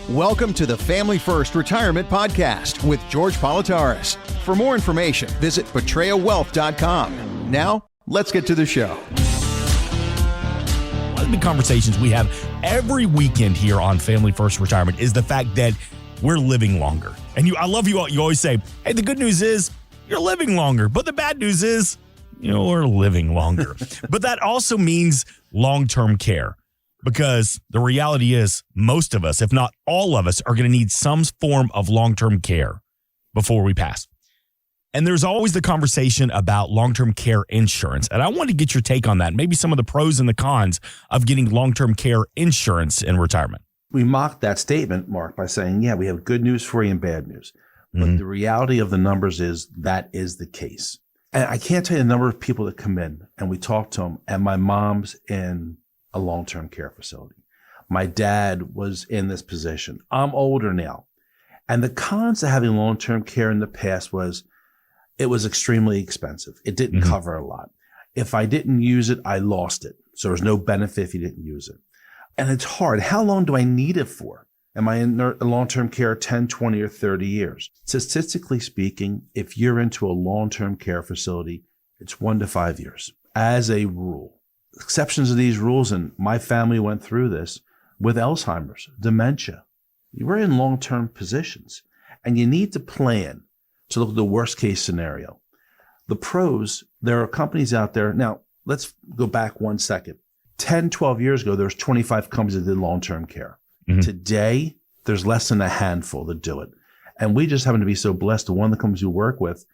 Welcome to the Family First Retirement Podcast with George Politaris. For more information, visit betrayawealth.com. Now, let's get to the show. One of the conversations we have every weekend here on Family First Retirement is the fact that we're living longer. And I love you all. You always say, hey, the good news is you're living longer. But the bad news is you're living longer. But that also means long-term care. Because the reality is most of us, if not all of us, are going to need some form of long-term care before we pass. And there's always the conversation about long-term care insurance. And I want to get your take on that. Maybe some of the pros and the cons of getting long-term care insurance in retirement. We mocked that statement, Mark, by saying, yeah, we have good news for you and bad news. But the reality of the numbers is that is the case. And I can't tell you the number of people that come in and we talk to them, and my mom's in a long-term care facility. My dad was in this position. I'm older now. And the cons of having long-term care in the past was it was extremely expensive. It didn't cover a lot. If I didn't use it, I lost it. So there was no benefit if you didn't use it. And it's hard. How long do I need it for? Am I in long-term care 10, 20, or 30 years? Statistically speaking, if you're into a long-term care facility, it's 1 to 5 years as a rule. Exceptions to these rules, and my family went through this with Alzheimer's, dementia. You were in long-term positions, and you need to plan to look at the worst-case scenario. The pros, there are companies out there. Now, let's go back 1 second. 10, 12 years ago, there was 25 companies that did long-term care. Today, there's less than a handful that do it. And we just happen to be so blessed to one of the companies we work with,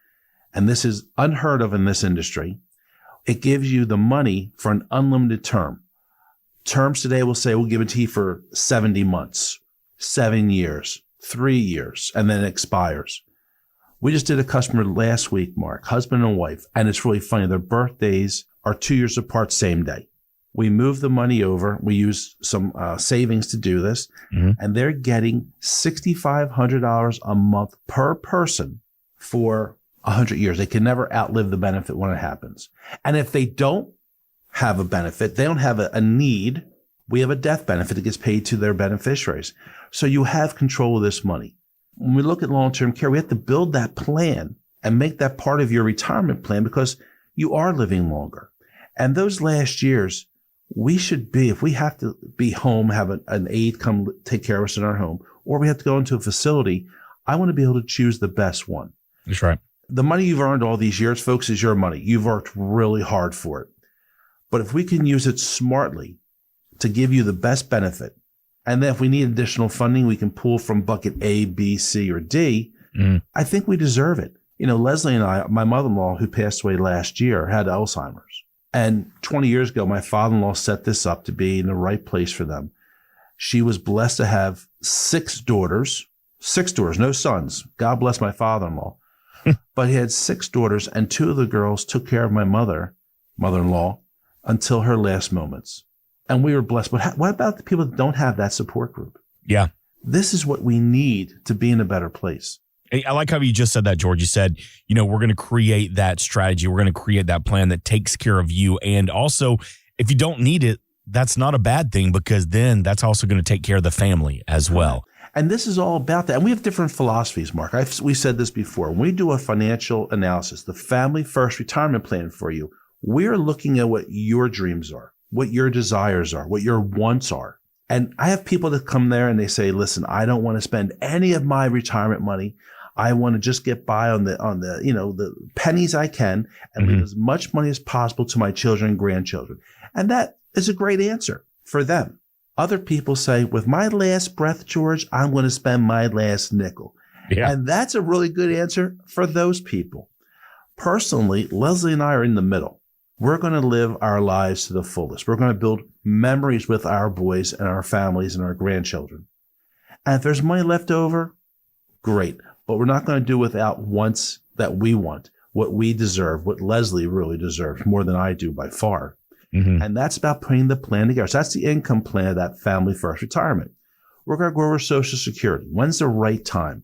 and this is unheard of in this industry. It gives you the money for an unlimited term. Terms today will say, we'll give it to you for 70 months, 7 years, 3 years, and then it expires. We just did a customer last week, Mark, husband and wife, and it's really funny. Their birthdays are 2 years apart, same day. We moved the money over. We used some savings to do this, and they're getting $6,500 a month per person for 100 years. They can never outlive the benefit when it happens. And if they don't have a benefit, they don't have a need, we have a death benefit that gets paid to their beneficiaries. So you have control of this money. When we look at long-term care, we have to build that plan and make that part of your retirement plan because you are living longer. And those last years, we should be, if we have to be home, have an aide come take care of us in our home, or we have to go into a facility, I want to be able to choose the best one. That's right. The money you've earned all these years, folks, is your money. You've worked really hard for it. But if we can use it smartly to give you the best benefit, and then if we need additional funding, we can pull from bucket A, B, C, or D, I think we deserve it. Leslie and I, my mother-in-law, who passed away last year, had Alzheimer's. And 20 years ago, my father-in-law set this up to be in the right place for them. She was blessed to have 6 daughters, no sons. God bless my father-in-law. But he had 6 daughters, and 2 of the girls took care of my mother-in-law, until her last moments. And we were blessed. But what about the people that don't have that support group? Yeah. This is what we need to be in a better place. I like how you just said that, George. You said, we're going to create that strategy. We're going to create that plan that takes care of you. And also, if you don't need it, that's not a bad thing because then that's also going to take care of the family as well. And this is all about that. And we have different philosophies, Mark. We said this before. When we do a financial analysis, the Family First Retirement Plan for you, we're looking at what your dreams are, what your desires are, what your wants are. And I have people that come there and they say, listen, I don't want to spend any of my retirement money. I want to just get by on the pennies I can and leave as much money as possible to my children and grandchildren. And that is a great answer for them. Other people say, with my last breath, George, I'm going to spend my last nickel. Yeah. And that's a really good answer for those people. Personally, Leslie and I are in the middle. We're going to live our lives to the fullest. We're going to build memories with our boys and our families and our grandchildren. And if there's money left over, great. But we're not going to do without wants that we want, what we deserve, what Leslie really deserves, more than I do by far. And that's about putting the plan together. So that's the income plan of that Family First Retirement. We're going to go over Social Security. When's the right time?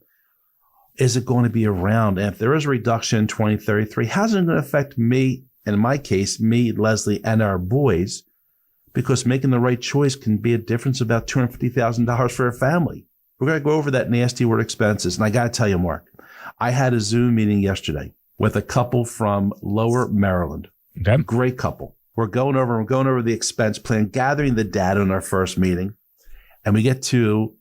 Is it going to be around? And if there is a reduction in 2033, how's it going to affect me? And in my case, me, Leslie, and our boys, because making the right choice can be a difference of about $250,000 for a family. We're going to go over that nasty word expenses. And I got to tell you, Mark, I had a Zoom meeting yesterday with a couple from Lower Maryland. Okay. Great couple. We're going over the expense plan, gathering the data in our first meeting. And we get to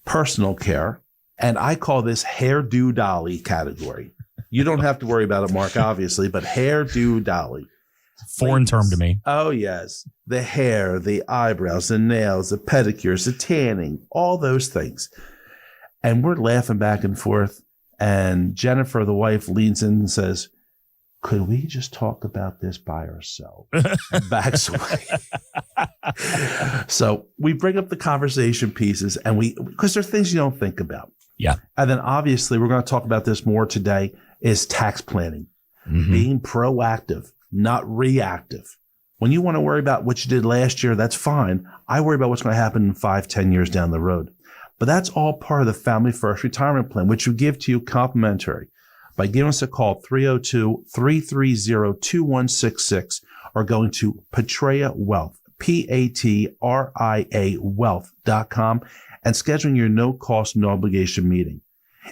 personal care. And I call this hairdo dolly category. You don't have to worry about it, Mark, obviously, but hairdo dolly. Foreign term to me. Oh, yes. The hair, the eyebrows, the nails, the pedicures, the tanning, all those things. And we're laughing back and forth. And Jennifer, the wife, leans in and says, could we just talk about this by ourselves? And backs away. So we bring up the conversation pieces and because there are things you don't think about. Yeah. And then obviously we're going to talk about this more today is tax planning, being proactive, not reactive. When you want to worry about what you did last year, that's fine. I worry about what's going to happen in 5-10 years down the road. But that's all part of the Family First Retirement Plan, which we give to you complimentary by giving us a call, 302-330-2166, or going to Patria Wealth, Patria Wealth.com, and scheduling your no-cost, no-obligation meeting.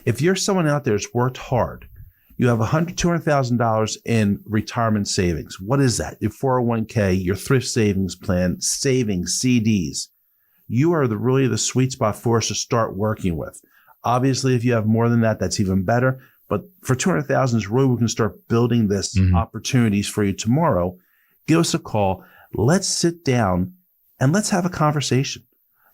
If you're someone out there that's worked hard, you have $200,000 in retirement savings. What is that? Your 401k, your thrift savings plan, savings, CDs. You are really the sweet spot for us to start working with. Obviously, if you have more than that, that's even better. But for $200,000 is really we can start building this opportunities for you tomorrow. Give us a call. Let's sit down and let's have a conversation.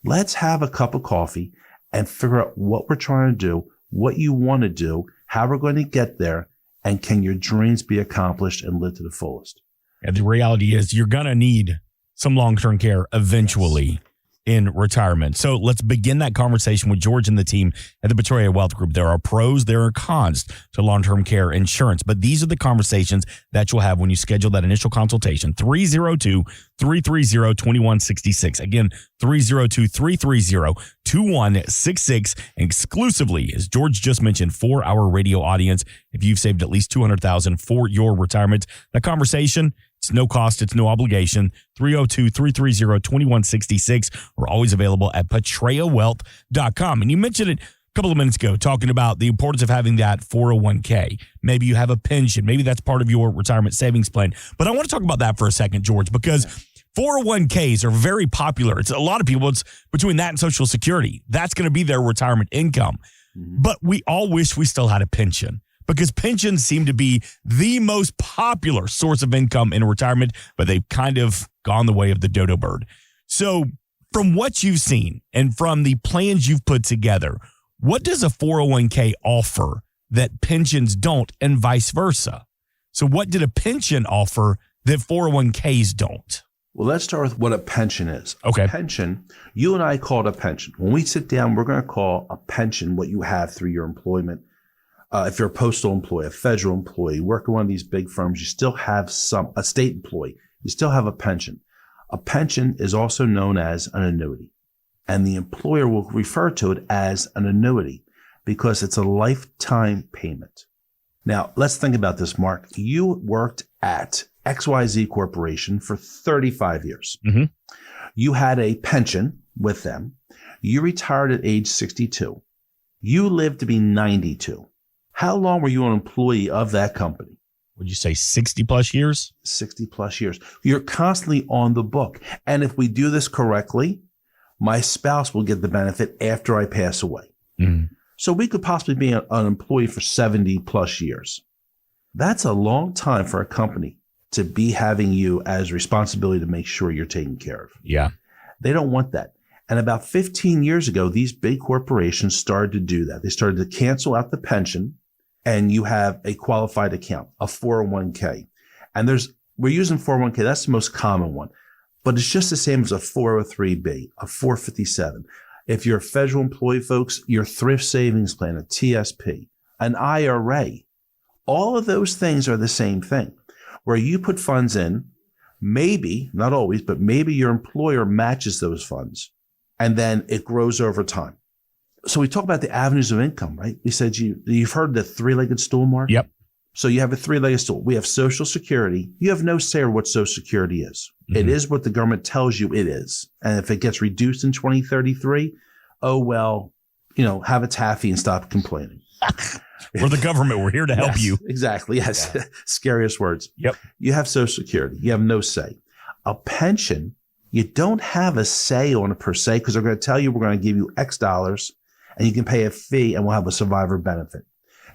Let's have a cup of coffee and figure out what we're trying to do, what you want to do, how we're going to get there, and can your dreams be accomplished and lived to the fullest? And the reality is you're going to need some long-term care eventually in retirement. So let's begin that conversation with George and the team at the Patria Wealth Group. There are pros, there are cons to long-term care insurance, but these are the conversations that you'll have when you schedule that initial consultation. 302-330-2166. Again, 302-330-2166. Exclusively, as George just mentioned, for our radio audience. If you've saved at least $200,000 for your retirement, the conversation, it's no cost. It's no obligation. 302-330-2166. We're always available at PatriaWealth.com. And you mentioned it a couple of minutes ago, talking about the importance of having that 401k. Maybe you have a pension. Maybe that's part of your retirement savings plan. But I want to talk about that for a second, George, because 401ks are very popular. It's a lot of people. It's between that and Social Security. That's going to be their retirement income. But we all wish we still had a pension, because pensions seem to be the most popular source of income in retirement, but they've kind of gone the way of the dodo bird. So from what you've seen and from the plans you've put together, what does a 401k offer that pensions don't, and vice versa? So what did a pension offer that 401ks don't? Well, let's start with what a pension is. Okay. A pension, you and I call it a pension. When we sit down, we're going to call a pension what you have through your employment. If you're a postal employee, a federal employee, working one of these big firms, you still have a state employee. You still have a pension. A pension is also known as an annuity, and the employer will refer to it as an annuity because it's a lifetime payment. Now, let's think about this, Mark. You worked at XYZ Corporation for 35 years. You had a pension with them. You retired at age 62. You lived to be 92. How long were you an employee of that company? Would you say 60 plus years? 60 plus years. You're constantly on the book. And if we do this correctly, my spouse will get the benefit after I pass away. So we could possibly be an employee for 70 plus years. That's a long time for a company to be having you as responsibility to make sure you're taken care of. Yeah. They don't want that. And about 15 years ago, these big corporations started to do that. They started to cancel out the pension, and you have a qualified account, a 401k. And we're using 401k. That's the most common one, but it's just the same as a 403b, a 457. If you're a federal employee, folks, your thrift savings plan, a TSP, an IRA, all of those things are the same thing, where you put funds in, maybe, not always, but maybe your employer matches those funds, and then it grows over time. So we talk about the avenues of income, right? We said you've heard the three-legged stool, Mark? Yep. So you have a three-legged stool. We have Social Security. You have no say what Social Security is. It is what the government tells you it is. And if it gets reduced in 2033, oh, well, have a taffy and stop complaining. We're the government. We're here to help you. Exactly. Yes. Yeah. Scariest words. Yep. You have Social Security. You have no say. A pension, you don't have a say on it per se, because they're going to tell you we're going to give you X dollars and you can pay a fee and we'll have a survivor benefit.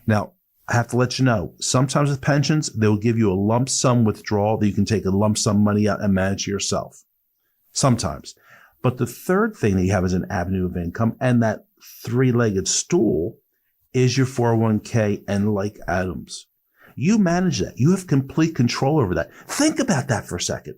Now, I have to let you know, sometimes with pensions, they'll give you a lump sum withdrawal that you can take a lump sum money out and manage yourself. Sometimes. But the third thing that you have as an avenue of income, and that three-legged stool, is your 401k and like Adams. You manage that. You have complete control over that. Think about that for a second.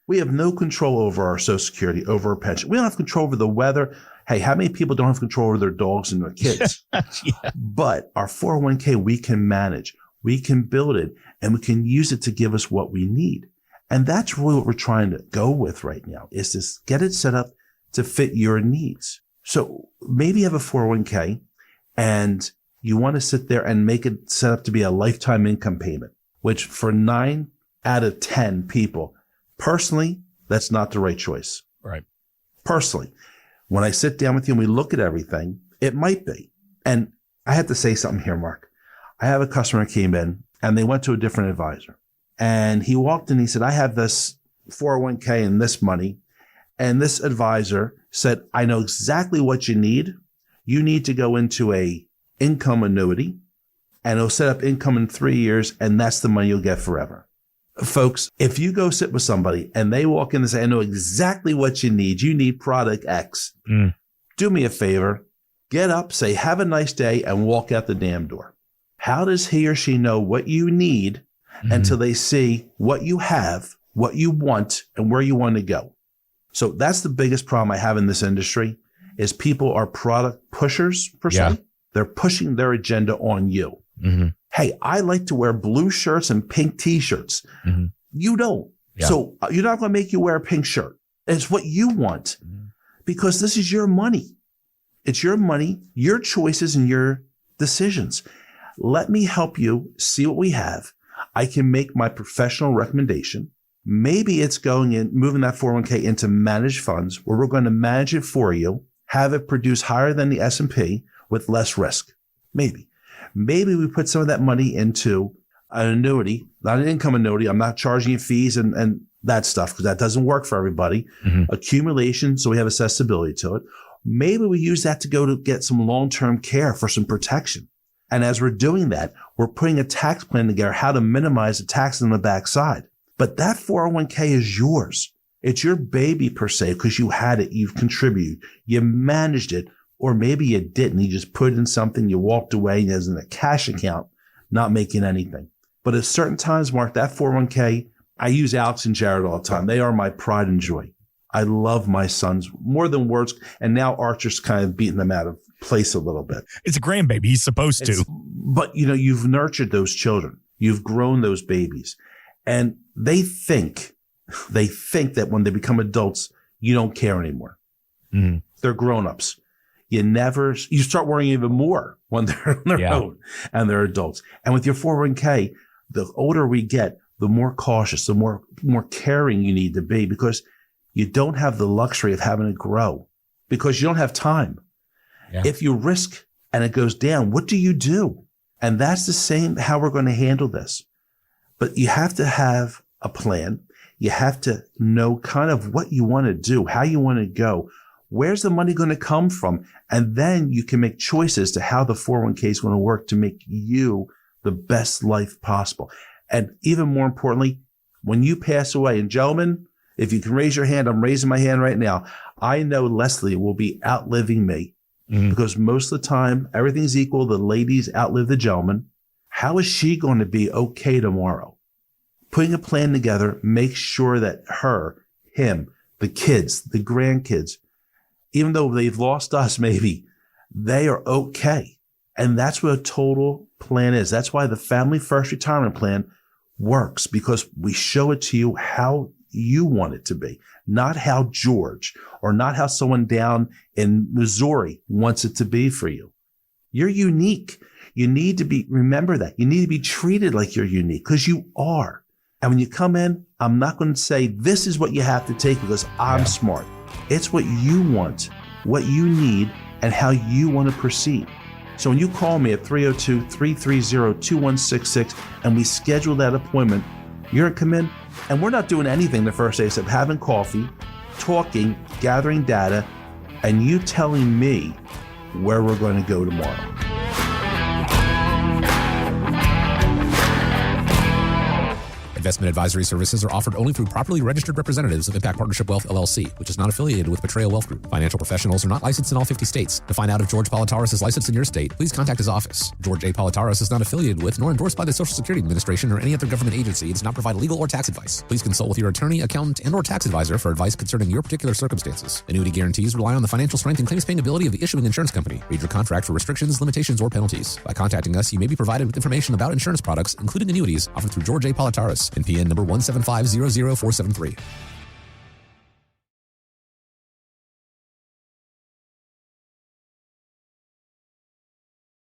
We have no control over our Social Security, over our pension. We don't have control over the weather. Hey, how many people don't have control over their dogs and their kids? Yeah. But our 401k, we can manage. We can build it, and we can use it to give us what we need. And that's really what we're trying to go with right now, is to get it set up to fit your needs. So maybe you have a 401k and you want to sit there and make it set up to be a lifetime income payment, which for 9 out of 10 people, personally, that's not the right choice. Right. Personally, when I sit down with you and we look at everything, it might be. And I have to say something here, Mark. I have a customer who came in and they went to a different advisor. And he walked in, he said, I have this 401k and this money. And this advisor said, I know exactly what you need. You need to go into a income annuity and it'll set up income in 3 years. And that's the money you'll get forever. Folks, if you go sit with somebody and they walk in and say, I know exactly what you need product X. Do me a favor, get up, say, have a nice day, and walk out the damn door. How does he or she know what you need until they see what you have, what you want, and where you want to go? So that's the biggest problem I have in this industry, is people are product pushers, per se. They're pushing their agenda on you. Hey, I like to wear blue shirts and pink T-shirts. You don't. Yeah. So you're not going to make you wear a pink shirt. It's what you want, because this is your money. It's your money, your choices, and your decisions. Let me help you see what we have. I can make my professional recommendation. Maybe it's going in, moving that 401k into managed funds, where we're going to manage it for you, have it produce higher than the S&P with less risk. Maybe we put some of that money into an annuity, not an income annuity. I'm not charging you fees and that stuff, because that doesn't work for everybody. Accumulation, so we have accessibility to it. Maybe we use that to go to get some long-term care for some protection. And as we're doing that, we're putting a tax plan together, how to minimize the tax on the backside. But that 401k is yours. It's your baby, per se, because you had it, you've contributed, you managed it, or maybe you didn't. You just put it in something, you walked away, and it's in a cash account, not making anything. But at certain times, Mark, that 401k, I use Alex and Jared all the time. They are my pride and joy. I love my sons more than words. And now Archer's kind of beating them out of place a little bit. It's a grandbaby. He's supposed to. But, you've nurtured those children. You've grown those babies. And they think that when they become adults, you don't care anymore. They're grown-ups. You start worrying even more when they're on their own and they're adults. And with your 401k, the older we get, the more cautious, the more caring you need to be, because you don't have the luxury of having to grow, because you don't have time. Yeah. If you risk and it goes down, what do you do? And that's the same how we're going to handle this. But you have to have a plan. You have to know kind of what you want to do, how you want to go. Where's the money going to come from? And then you can make choices to how the 401k is going to work to make you the best life possible. And even more importantly, when you pass away, and gentlemen, if you can raise your hand, I'm raising my hand right now. I know Leslie will be outliving me, because most of the time, everything's equal. The ladies outlive the gentlemen. How is she going to be okay tomorrow? Putting a plan together, make sure that her, him, the kids, the grandkids, even though they've lost us, maybe, they are okay. And that's what a total plan is. That's why the Family First Retirement Plan works, because we show it to you how you want it to be, not how George or not how someone down in Missouri wants it to be for you. You're unique. You need to remember that. You need to be treated like you're unique, because you are. And when you come in, I'm not going to say this is what you have to take because I'm smart. It's what you want, what you need, and how you want to proceed. So when you call me at 302-330-2166 and we schedule that appointment, you're going to come in and we're not doing anything the first day except having coffee, talking, gathering data, and you telling me where we're going to go tomorrow. Investment advisory services are offered only through properly registered representatives of Impact Partnership Wealth, LLC, which is not affiliated with Betrayal Wealth Group. Financial professionals are not licensed in all 50 states. To find out if George Politaris is licensed in your state, please contact his office. George A. Politaris is not affiliated with nor endorsed by the Social Security Administration or any other government agency and does not provide legal or tax advice. Please consult with your attorney, accountant, and or tax advisor for advice concerning your particular circumstances. Annuity guarantees rely on the financial strength and claims paying ability of the issuing insurance company. Read your contract for restrictions, limitations, or penalties. By contacting us, you may be provided with information about insurance products, including annuities, offered through George A. Politaris, NPN number 175000473.